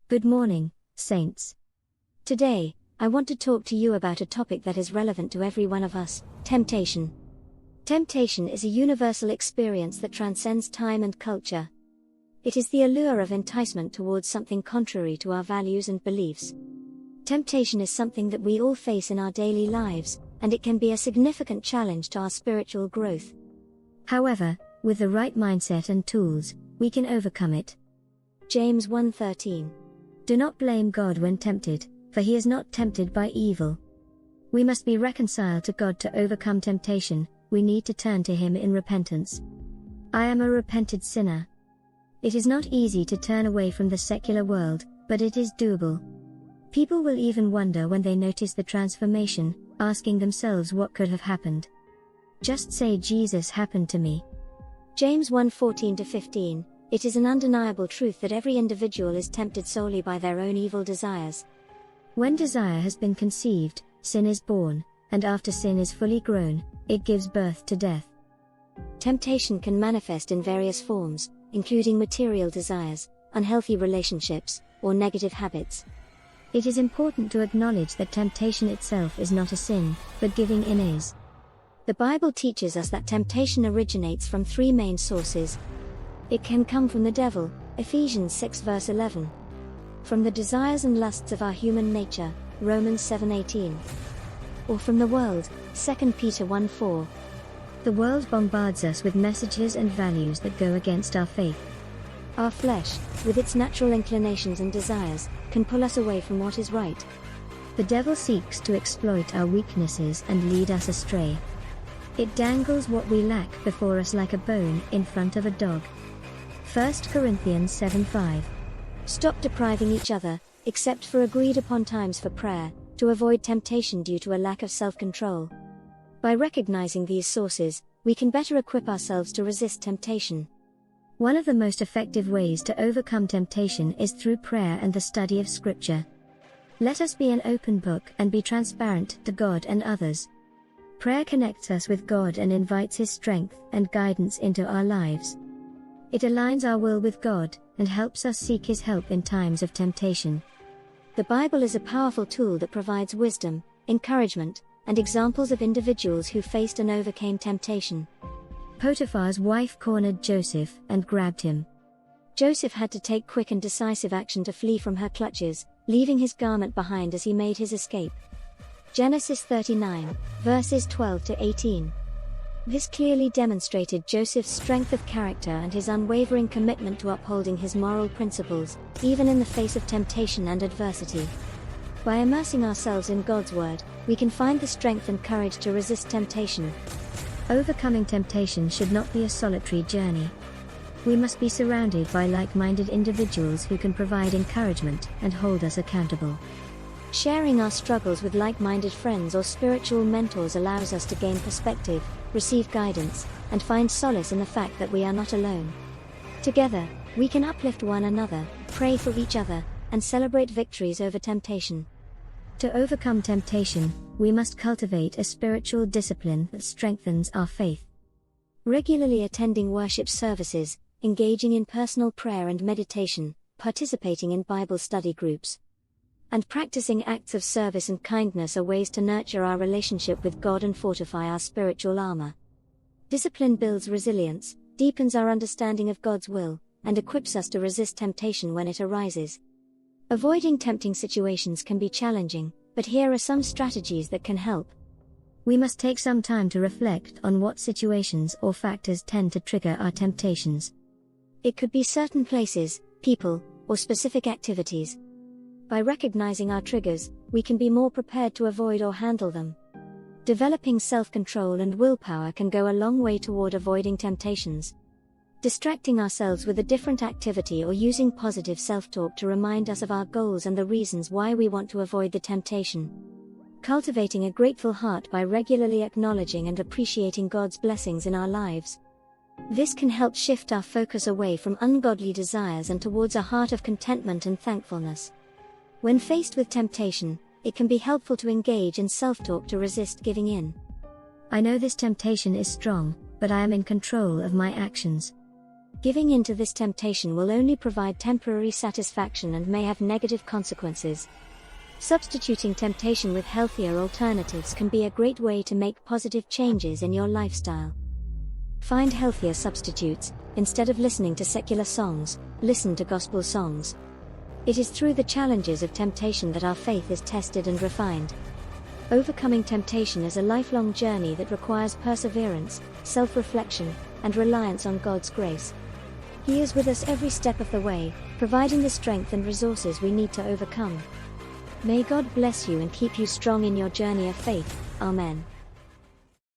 Good morning, saints. Today, I want to talk to you about a topic that is relevant to every one of us: temptation. Temptation is a universal experience that transcends time and culture. It is the allure of enticement towards something contrary to our values and beliefs. Temptation is something that we all face in our daily lives, and it can be a significant challenge to our spiritual growth. However, with the right mindset and tools, we can overcome it. James 1:13. Do not blame God when tempted, for he is not tempted by evil. We must be reconciled to God to overcome temptation. We need to turn to him in repentance. I am a repented sinner. It is not easy to turn away from the secular world, but it is doable. People will even wonder when they notice the transformation, asking themselves what could have happened. Just say, Jesus happened to me. James 1:14-15. It is an undeniable truth that every individual is tempted solely by their own evil desires. When desire has been conceived, sin is born, and after sin is fully grown, it gives birth to death. Temptation can manifest in various forms, including material desires, unhealthy relationships, or negative habits. It is important to acknowledge that temptation itself is not a sin, but giving in is. The Bible teaches us that temptation originates from three main sources. It can come from the devil, Ephesians 6:11. From the desires and lusts of our human nature, Romans 7:18. Or from the world, 2 Peter 1:4. The world bombards us with messages and values that go against our faith. Our flesh, with its natural inclinations and desires, can pull us away from what is right. The devil seeks to exploit our weaknesses and lead us astray. It dangles what we lack before us like a bone in front of a dog. 1 Corinthians 7:5. Stop depriving each other, except for agreed upon times for prayer, to avoid temptation due to a lack of self-control. By recognizing these sources, we can better equip ourselves to resist temptation. One of the most effective ways to overcome temptation is through prayer and the study of Scripture. Let us be an open book and be transparent to God and others. Prayer connects us with God and invites His strength and guidance into our lives. It aligns our will with God, and helps us seek His help in times of temptation. The Bible is a powerful tool that provides wisdom, encouragement, and examples of individuals who faced and overcame temptation. Potiphar's wife cornered Joseph and grabbed him. Joseph had to take quick and decisive action to flee from her clutches, leaving his garment behind as he made his escape. Genesis 39, verses 12-18. This clearly demonstrated Joseph's strength of character and his unwavering commitment to upholding his moral principles, even in the face of temptation and adversity. By immersing ourselves in God's Word, we can find the strength and courage to resist temptation. Overcoming temptation should not be a solitary journey. We must be surrounded by like-minded individuals who can provide encouragement and hold us accountable. Sharing our struggles with like-minded friends or spiritual mentors allows us to gain perspective, receive guidance, and find solace in the fact that we are not alone. Together, we can uplift one another, pray for each other, and celebrate victories over temptation. To overcome temptation, we must cultivate a spiritual discipline that strengthens our faith. Regularly attending worship services, engaging in personal prayer and meditation, participating in Bible study groups, and practicing acts of service and kindness are ways to nurture our relationship with God and fortify our spiritual armor. Discipline builds resilience, deepens our understanding of God's will, and equips us to resist temptation when it arises. Avoiding tempting situations can be challenging, but here are some strategies that can help. We must take some time to reflect on what situations or factors tend to trigger our temptations. It could be certain places, people, or specific activities. By recognizing our triggers, we can be more prepared to avoid or handle them. Developing self-control and willpower can go a long way toward avoiding temptations. Distracting ourselves with a different activity or using positive self-talk to remind us of our goals and the reasons why we want to avoid the temptation. Cultivating a grateful heart by regularly acknowledging and appreciating God's blessings in our lives. This can help shift our focus away from ungodly desires and towards a heart of contentment and thankfulness. When faced with temptation, it can be helpful to engage in self-talk to resist giving in. I know this temptation is strong, but I am in control of my actions. Giving in to this temptation will only provide temporary satisfaction and may have negative consequences. Substituting temptation with healthier alternatives can be a great way to make positive changes in your lifestyle. Find healthier substitutes. Instead of listening to secular songs, listen to gospel songs. It is through the challenges of temptation that our faith is tested and refined. Overcoming temptation is a lifelong journey that requires perseverance, self-reflection, and reliance on God's grace. He is with us every step of the way, providing the strength and resources we need to overcome. May God bless you and keep you strong in your journey of faith. Amen.